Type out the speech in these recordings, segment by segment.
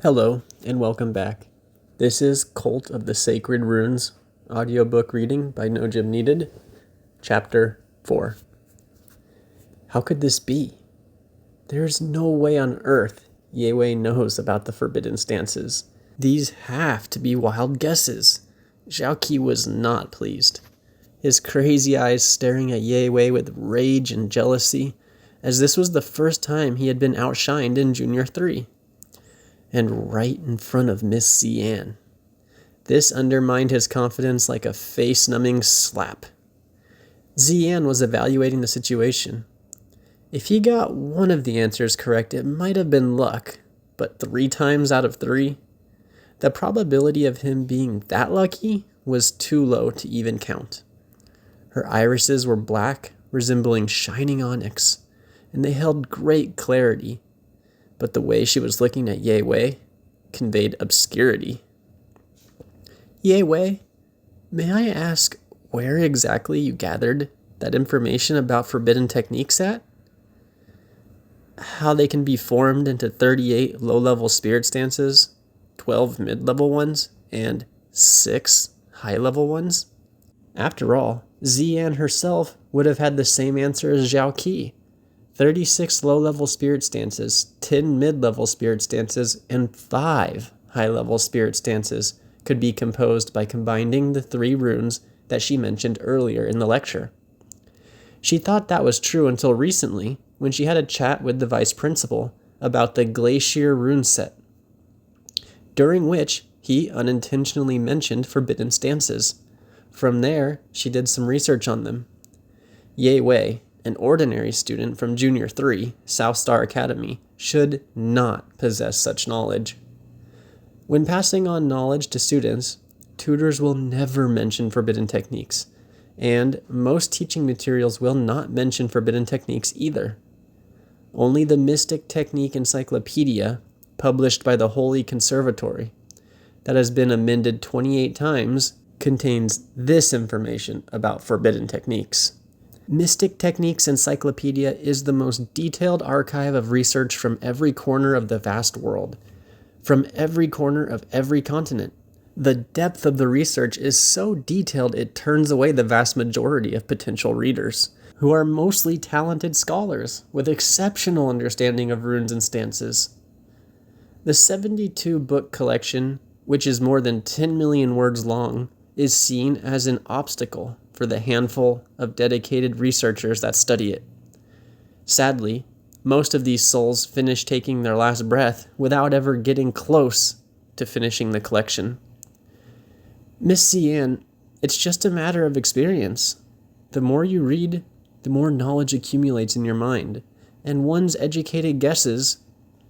Hello, and welcome back. This is Cult of the Sacred Runes, audiobook reading by No Gym Needed, Chapter 4. How could this be? There's no way on earth Yue knows about the forbidden stances. These have to be wild guesses. Zhao Qi was not pleased, his crazy eyes staring at Yue with rage and jealousy, as this was the first time he had been outshined in Junior 3. And right in front of Miss Zian. This undermined his confidence like a face-numbing slap. Zian was evaluating the situation. If he got one of the answers correct, it might have been luck, but 3 times out of 3? The probability of him being that lucky was too low to even count. Her irises were black, resembling shining onyx, and they held great clarity. But the way she was looking at Yue conveyed obscurity. Yue, may I ask where exactly you gathered that information about forbidden techniques at? How they can be formed into 38 low-level spirit stances, 12 mid-level ones, and 6 high-level ones? After all, Zian herself would have had the same answer as Zhao Qi. 36 low-level spirit stances, 10 mid-level spirit stances, and 5 high-level spirit stances could be composed by combining the 3 runes that she mentioned earlier in the lecture. She thought that was true until recently, when she had a chat with the vice principal about the Glacier rune set, during which he unintentionally mentioned forbidden stances. From there, she did some research on them. Yue, an ordinary student from Junior 3, South Star Academy, should not possess such knowledge. When passing on knowledge to students, tutors will never mention forbidden techniques, and most teaching materials will not mention forbidden techniques either. Only the Mystic Technique Encyclopedia, published by the Holy Conservatory, that has been amended 28 times, contains this information about forbidden techniques. Mystic Techniques Encyclopedia is the most detailed archive of research from every corner of the vast world, from every corner of every continent. The depth of the research is so detailed it turns away the vast majority of potential readers, who are mostly talented scholars with exceptional understanding of runes and stances. The 72-book collection, which is more than 10 million words long, is seen as an obstacle for the handful of dedicated researchers that study it. Sadly, most of these souls finish taking their last breath without ever getting close to finishing the collection. Miss Zian, it's just a matter of experience. The more you read, the more knowledge accumulates in your mind, and one's educated guesses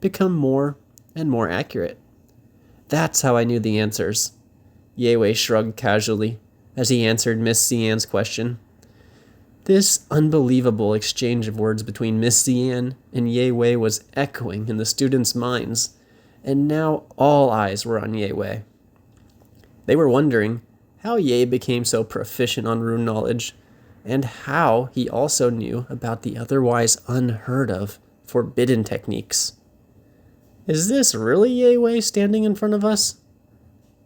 become more and more accurate. That's how I knew the answers. Yue shrugged casually as he answered Miss Zian's question. This unbelievable exchange of words between Miss Zian and Yue was echoing in the students' minds, and now all eyes were on Yue. They were wondering how Yue became so proficient on rune knowledge, and how he also knew about the otherwise unheard of forbidden techniques. Is this really Yue standing in front of us?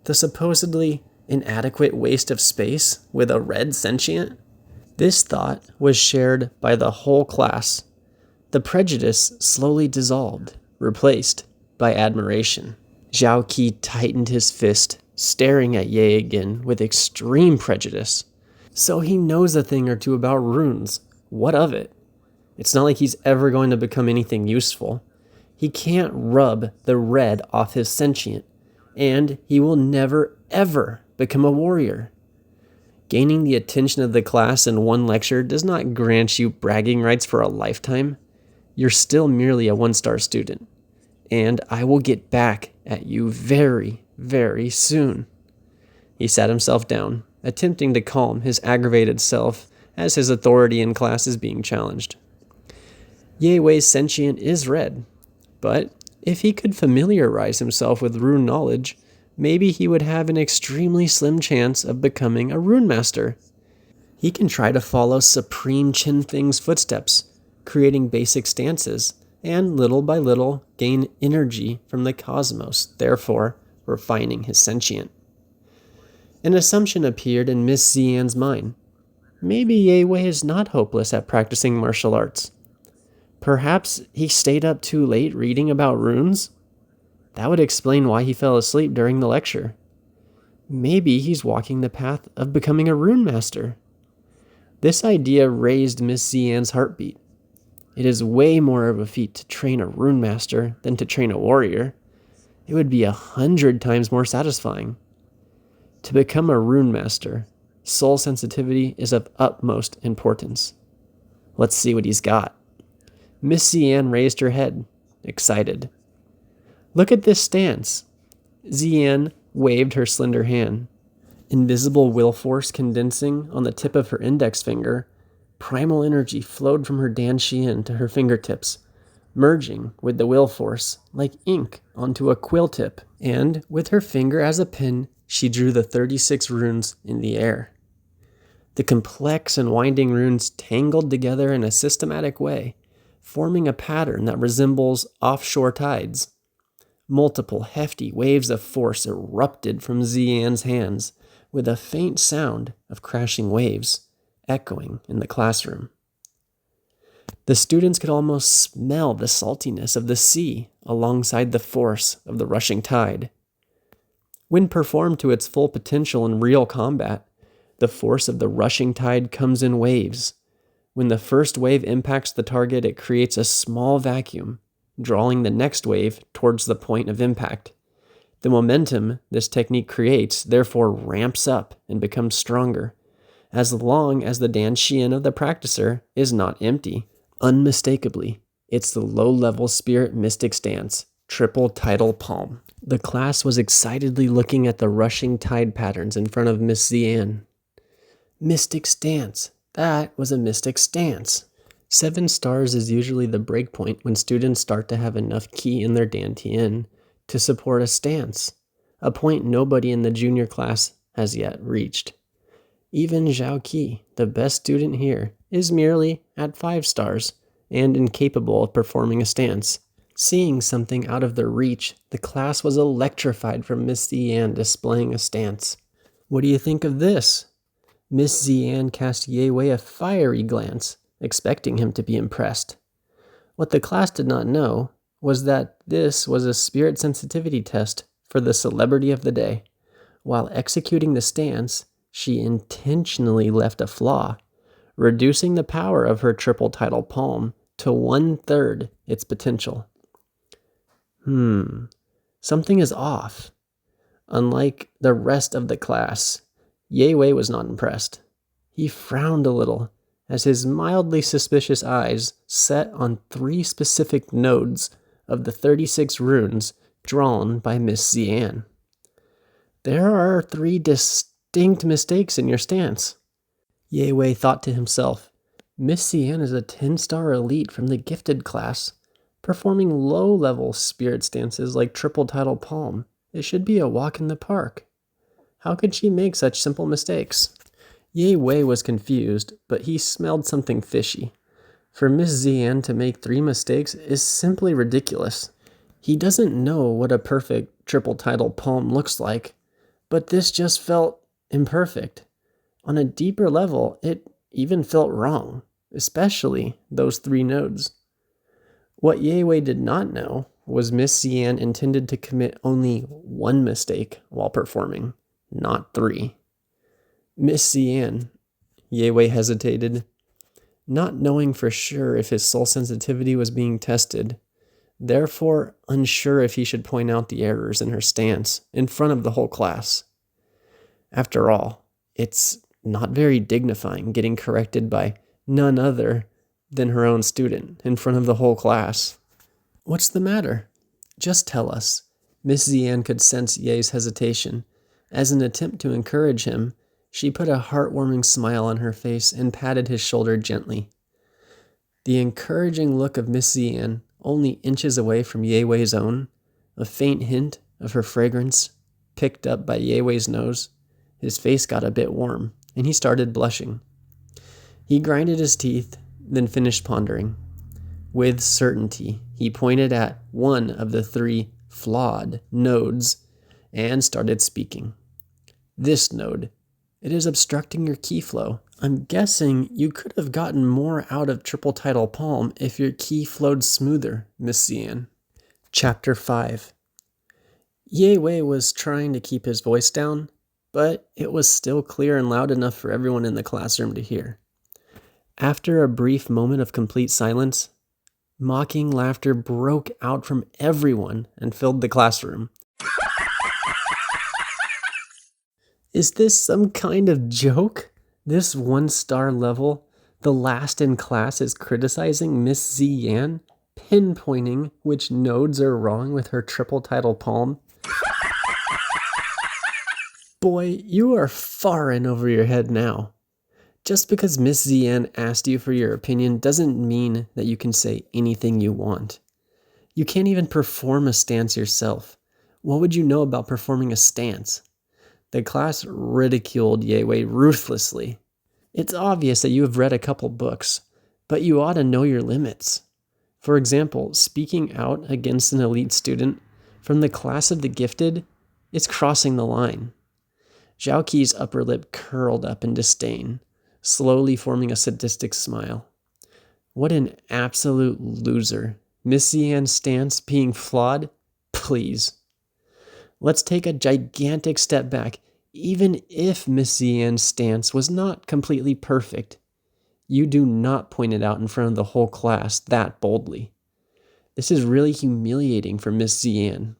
The supposedly inadequate waste of space with a red sentient? This thought was shared by the whole class. The prejudice slowly dissolved, replaced by admiration. Zhao Qi tightened his fist, staring at Ye again with extreme prejudice. So he knows a thing or two about runes. What of it? It's not like he's ever going to become anything useful. He can't rub the red off his sentient, and he will never, ever become a warrior. Gaining the attention of the class in one lecture does not grant you bragging rights for a lifetime. You're still merely a 1-star student, and I will get back at you very, very soon. He sat himself down, attempting to calm his aggravated self as his authority in class is being challenged. Yewei's sentient is red, but if he could familiarize himself with rune knowledge, maybe he would have an extremely slim chance of becoming a rune master. He can try to follow Supreme Qinfeng's footsteps, creating basic stances and little by little gain energy from the cosmos, therefore refining his sentient. An assumption appeared in Miss Zian's mind. Maybe Ye Wei is not hopeless at practicing martial arts. Perhaps he stayed up too late reading about runes? That would explain why he fell asleep during the lecture. Maybe he's walking the path of becoming a rune master. This idea raised Miss Zian's heartbeat. It is way more of a feat to train a rune master than to train a warrior. It would be 100 times more satisfying. To become a rune master, soul sensitivity is of utmost importance. Let's see what he's got. Miss Zian raised her head, excited. Look at this stance. Zian waved her slender hand. Invisible will force condensing on the tip of her index finger, primal energy flowed from her dantian to her fingertips, merging with the will force like ink onto a quill tip, and with her finger as a pen, she drew the 36 runes in the air. The complex and winding runes tangled together in a systematic way, forming a pattern that resembles offshore tides. Multiple hefty waves of force erupted from Zian's hands, with a faint sound of crashing waves echoing in the classroom. The students could almost smell the saltiness of the sea alongside the force of the rushing tide. When performed to its full potential in real combat, the force of the rushing tide comes in waves. When the first wave impacts the target, it creates a small vacuum, drawing the next wave towards the point of impact. The momentum this technique creates therefore ramps up and becomes stronger, as long as the dantian of the practicer is not empty. Unmistakably, it's the low-level spirit mystic stance, triple tidal palm. The class was excitedly looking at the rushing tide patterns in front of Miss Zian. Mystic stance. That was a mystic stance. 7 stars is usually the breakpoint when students start to have enough ki in their dantian to support a stance, a point nobody in the junior class has yet reached. Even Zhao Qi, the best student here, is merely at 5 stars and incapable of performing a stance. Seeing something out of their reach, the class was electrified from Miss Zian displaying a stance. What do you think of this? Miss Zian cast Ye Wei a fiery glance, expecting him to be impressed. What the class did not know was that this was a spirit sensitivity test for the celebrity of the day. While executing the stance, she intentionally left a flaw, reducing the power of her triple tidal palm to 1/3 its potential. Something is off. Unlike the rest of the class, Ye Wei was not impressed. He frowned a little as his mildly suspicious eyes set on 3 specific nodes of the 36 runes drawn by Miss Zian. There are 3 distinct mistakes in your stance. Ye Wei thought to himself, Miss Zian is a 10-star elite from the gifted class, performing low-level spirit stances like triple tidal palm. It should be a walk in the park. How could she make such simple mistakes? Ye Wei was confused, but he smelled something fishy. For Miss Zian to make 3 mistakes is simply ridiculous. He doesn't know what a perfect triple tidal palm looks like, but this just felt imperfect. On a deeper level, it even felt wrong, especially those 3 nodes. What Ye Wei did not know was Miss Zian intended to commit only 1 mistake while performing, not 3. Miss Zian, Ye Wei hesitated, not knowing for sure if his soul sensitivity was being tested, therefore unsure if he should point out the errors in her stance in front of the whole class. After all, it's not very dignifying getting corrected by none other than her own student in front of the whole class. What's the matter? Just tell us. Miss Zian could sense Ye's hesitation. As an attempt to encourage him, she put a heartwarming smile on her face and patted his shoulder gently. The encouraging look of Miss Zian, only inches away from Ye Wei's own, a faint hint of her fragrance picked up by Ye Wei's nose, his face got a bit warm, and he started blushing. He grinded his teeth, then finished pondering. With certainty, he pointed at one of the 3 flawed nodes and started speaking. This node, it is obstructing your key flow. I'm guessing you could have gotten more out of triple tidal palm if your key flowed smoother, Miss Zian. Chapter 5. Ye Wei was trying to keep his voice down, but it was still clear and loud enough for everyone in the classroom to hear. After a brief moment of complete silence, mocking laughter broke out from everyone and filled the classroom. Is this some kind of joke? This 1-star level, the last in class, is criticizing Miss Zian, pinpointing which nodes are wrong with her triple tidal palm. Boy, you are far in over your head now. Just because Miss Zian asked you for your opinion doesn't mean that you can say anything you want. You can't even perform a stance yourself. What would you know about performing a stance? The class ridiculed Ye Wei ruthlessly. It's obvious that you have read a couple books, but you ought to know your limits. For example, speaking out against an elite student from the class of the gifted is crossing the line. Zhao Qi's upper lip curled up in disdain, slowly forming a sadistic smile. What an absolute loser. Miss Zian's stance being flawed? Please. Let's take a gigantic step back. Even if Miss Zian's stance was not completely perfect, you do not point it out in front of the whole class that boldly. This is really humiliating for Miss Zian,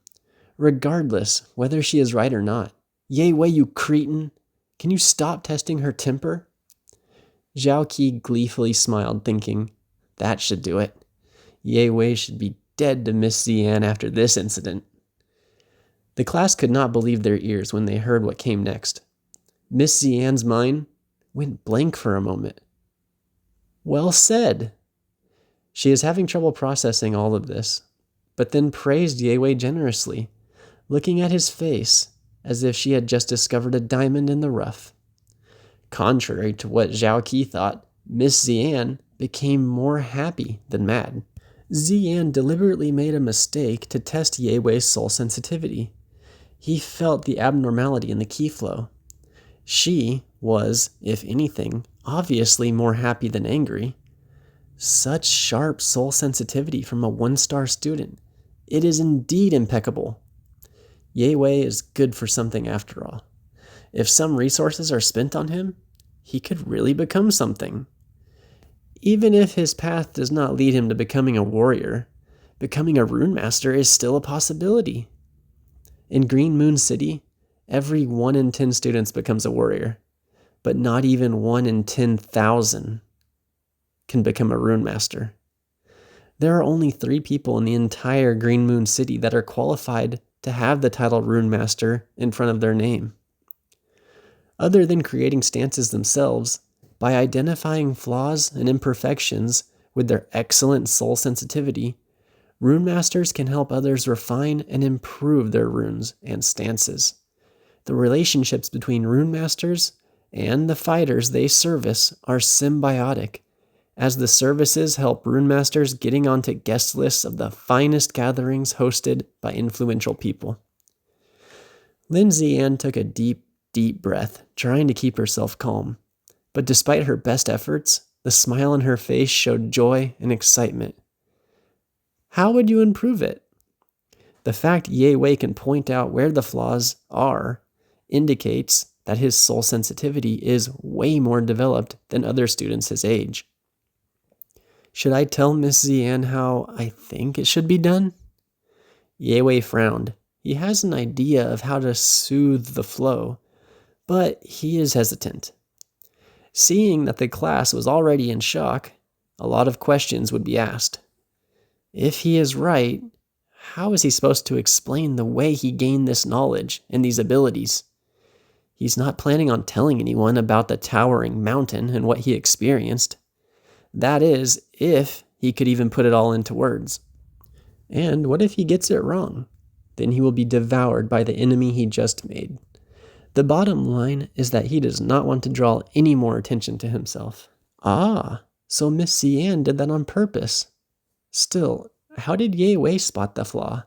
regardless whether she is right or not. Ye Wei, you cretin! Can you stop testing her temper? Zhao Qi gleefully smiled, thinking, that should do it. Ye Wei should be dead to Miss Zian after this incident. The class could not believe their ears when they heard what came next. Miss Zian's mind went blank for a moment. Well said. She is having trouble processing all of this, but then praised Ye Wei generously, looking at his face as if she had just discovered a diamond in the rough. Contrary to what Zhao Qi thought, Miss Zian became more happy than mad. Zian deliberately made a mistake to test Ye Wei's soul sensitivity. He felt the abnormality in the key flow. She was, if anything, obviously more happy than angry. Such sharp soul sensitivity from a 1-star student. It is indeed impeccable. Ye Wei is good for something after all. If some resources are spent on him, he could really become something. Even if his path does not lead him to becoming a warrior, becoming a rune master is still a possibility. In Green Moon City, every 1 in 10 students becomes a warrior, but not even 1 in 10,000 can become a rune master. There are only 3 people in the entire Green Moon City that are qualified to have the title Rune Master in front of their name. Other than creating stances themselves, by identifying flaws and imperfections with their excellent soul sensitivity, Rune Masters can help others refine and improve their runes and stances. The relationships between Rune Masters and the fighters they service are symbiotic, as the services help Rune Masters getting onto guest lists of the finest gatherings hosted by influential people. Lin Zian took a deep breath, trying to keep herself calm. But despite her best efforts, the smile on her face showed joy and excitement. How would you improve it? The fact Ye Wei can point out where the flaws are indicates that his soul sensitivity is way more developed than other students his age. Should I tell Miss Zian how I think it should be done? Ye Wei frowned. He has an idea of how to soothe the flow, but he is hesitant. Seeing that the class was already in shock, a lot of questions would be asked. If he is right, how is he supposed to explain the way he gained this knowledge and these abilities? He's not planning on telling anyone about the towering mountain and what he experienced. That is, if he could even put it all into words. And what if he gets it wrong? Then he will be devoured by the enemy he just made. The bottom line is that he does not want to draw any more attention to himself. Ah, so Miss Zian did that on purpose. Still, how did Ye Wei spot the flaw?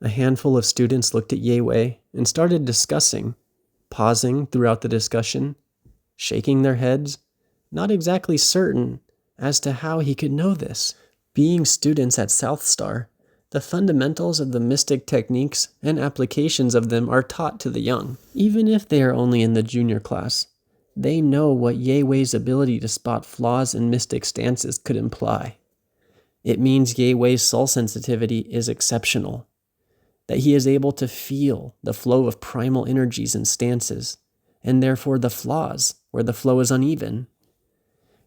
A handful of students looked at Ye Wei and started discussing, pausing throughout the discussion, shaking their heads, not exactly certain as to how he could know this. Being students at South Star, the fundamentals of the mystic techniques and applications of them are taught to the young. Even if they are only in the junior class, they know what Ye Wei's ability to spot flaws in mystic stances could imply. It means Ye Wei's soul sensitivity is exceptional, that he is able to feel the flow of primal energies and stances, and therefore the flaws where the flow is uneven.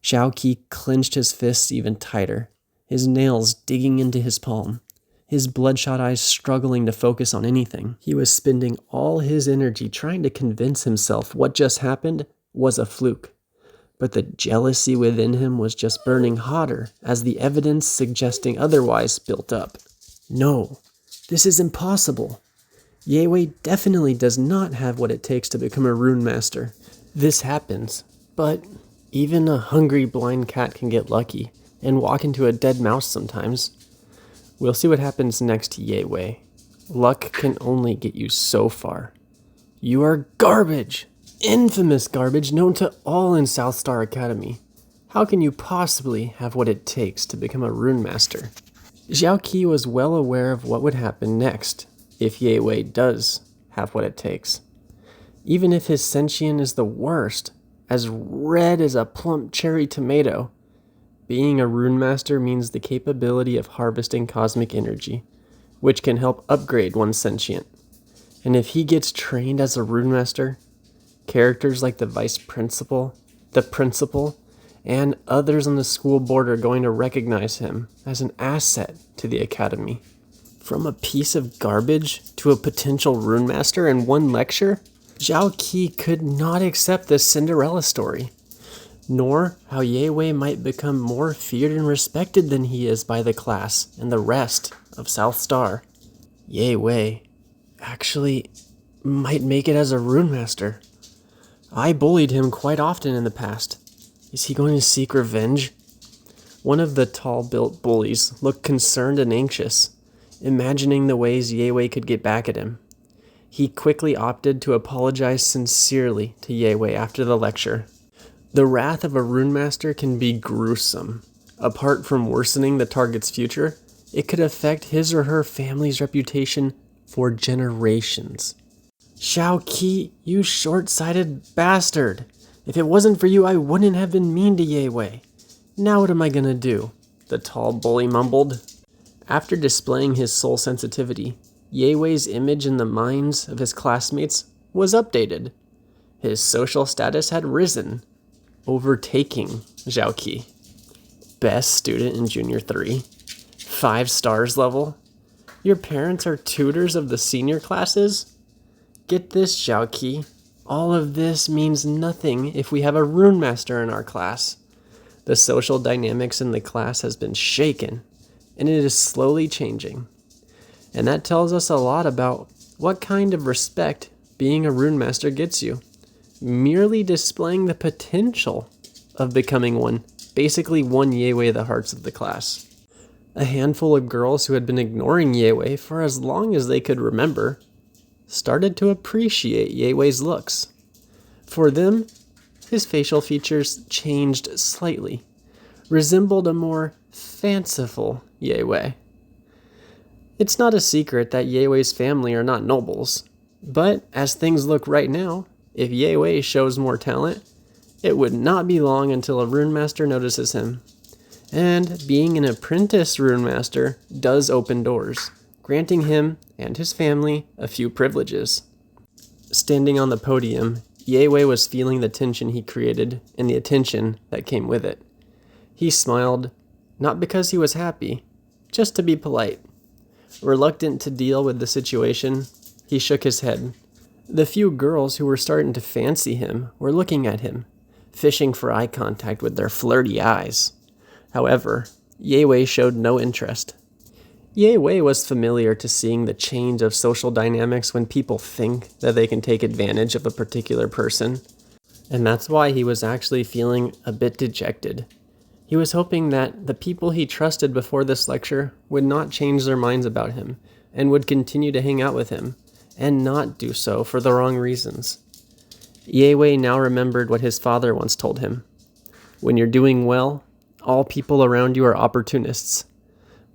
Xiao Qi clenched his fists even tighter, his nails digging into his palm, his bloodshot eyes struggling to focus on anything. He was spending all his energy trying to convince himself what just happened was a fluke. But the jealousy within him was just burning hotter as the evidence suggesting otherwise built up. No, this is impossible. Ye Wei definitely does not have what it takes to become a rune master. This happens, but even a hungry blind cat can get lucky and walk into a dead mouse sometimes. We'll see what happens next to Ye Wei. Luck can only get you so far. You are garbage! Infamous garbage known to all in South Star Academy. How can you possibly have what it takes to become a rune master? Xiao Qi was well aware of what would happen next if Ye Wei does have what it takes. Even if his sentient is the worst, as red as a plump cherry tomato, being a rune master means the capability of harvesting cosmic energy, which can help upgrade one's sentient. And if he gets trained as a rune master, characters like the vice principal, the principal, and others on the school board are going to recognize him as an asset to the academy. From a piece of garbage to a potential rune master in one lecture, Xiao Qi could not accept this Cinderella story, nor how Ye Wei might become more feared and respected than he is by the class and the rest of South Star. Ye Wei actually might make it as a rune master. I bullied him quite often in the past. Is he going to seek revenge? One of the tall-built bullies looked concerned and anxious, imagining the ways Ye Wei could get back at him. He quickly opted to apologize sincerely to Ye Wei after the lecture. The wrath of a rune master can be gruesome. Apart from worsening the target's future, it could affect his or her family's reputation for generations. Xiao Qi, you short-sighted bastard! If it wasn't for you, I wouldn't have been mean to Ye Wei. Now what am I gonna do? The tall bully mumbled. After displaying his soul sensitivity, Ye Wei's image in the minds of his classmates was updated. His social status had risen, overtaking Xiao Qi. Best student in Junior 3. 5 stars level. Your parents are tutors of the senior classes? Get this, Xiao Qi. All of this means nothing if we have a rune master in our class. The social dynamics in the class has been shaken, and it is slowly changing. And that tells us a lot about what kind of respect being a rune master gets you. Merely displaying the potential of becoming one basically won Ye Wei the hearts of the class. A handful of girls who had been ignoring Ye Wei for as long as they could remember started to appreciate Ye Wei's looks. For them, his facial features changed slightly, resembled a more fanciful Ye Wei. It's not a secret that Ye Wei's family are not nobles, but as things look right now, if Ye Wei shows more talent, it would not be long until a rune master notices him. And being an apprentice rune master does open doors, granting him and his family a few privileges. Standing on the podium, Ye Wei was feeling the tension he created and the attention that came with it. He smiled, not because he was happy, just to be polite. Reluctant to deal with the situation, he shook his head. The few girls who were starting to fancy him were looking at him, fishing for eye contact with their flirty eyes. However, Ye Wei showed no interest. Ye Wei was familiar to seeing the change of social dynamics when people think that they can take advantage of a particular person, and that's why he was actually feeling a bit dejected. He was hoping that the people he trusted before this lecture would not change their minds about him and would continue to hang out with him, and not do so for the wrong reasons. Ye Wei now remembered what his father once told him. When you're doing well, all people around you are opportunists.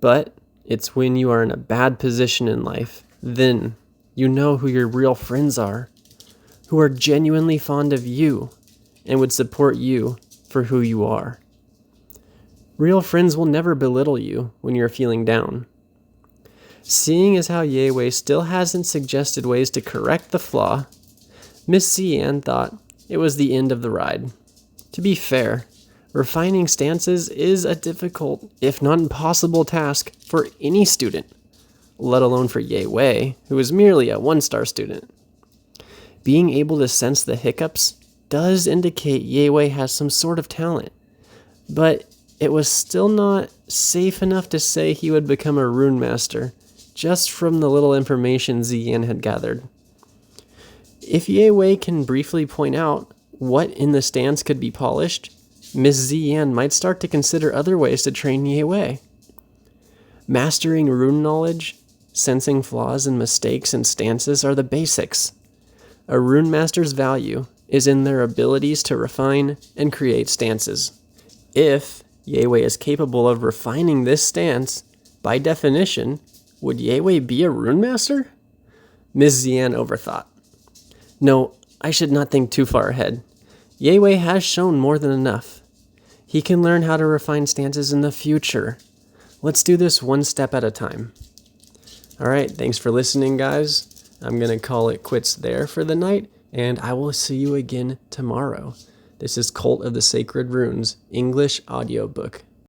But it's when you are in a bad position in life, then you know who your real friends are, who are genuinely fond of you and would support you for who you are. Real friends will never belittle you when you're feeling down. Seeing as how Ye Wei still hasn't suggested ways to correct the flaw, Miss Zian thought it was the end of the ride. To be fair, refining stances is a difficult, if not impossible, task for any student, let alone for Ye Wei, who is merely a 1-star student. Being able to sense the hiccups does indicate Ye Wei has some sort of talent, but it was still not safe enough to say he would become a rune master, just from the little information Zian had gathered. If Ye Wei can briefly point out what in the stance could be polished, Miss Zian might start to consider other ways to train Ye Wei. Mastering rune knowledge, sensing flaws and mistakes in stances are the basics. A rune master's value is in their abilities to refine and create stances. If Ye Wei is capable of refining this stance, by definition, would Ye Wei be a rune master? Ms. Zian overthought. No, I should not think too far ahead. Ye Wei has shown more than enough. He can learn how to refine stances in the future. Let's do this one step at a time. Alright, thanks for listening, guys. I'm going to call it quits there for the night, and I will see you again tomorrow. This is Cult of the Sacred Runes English audiobook.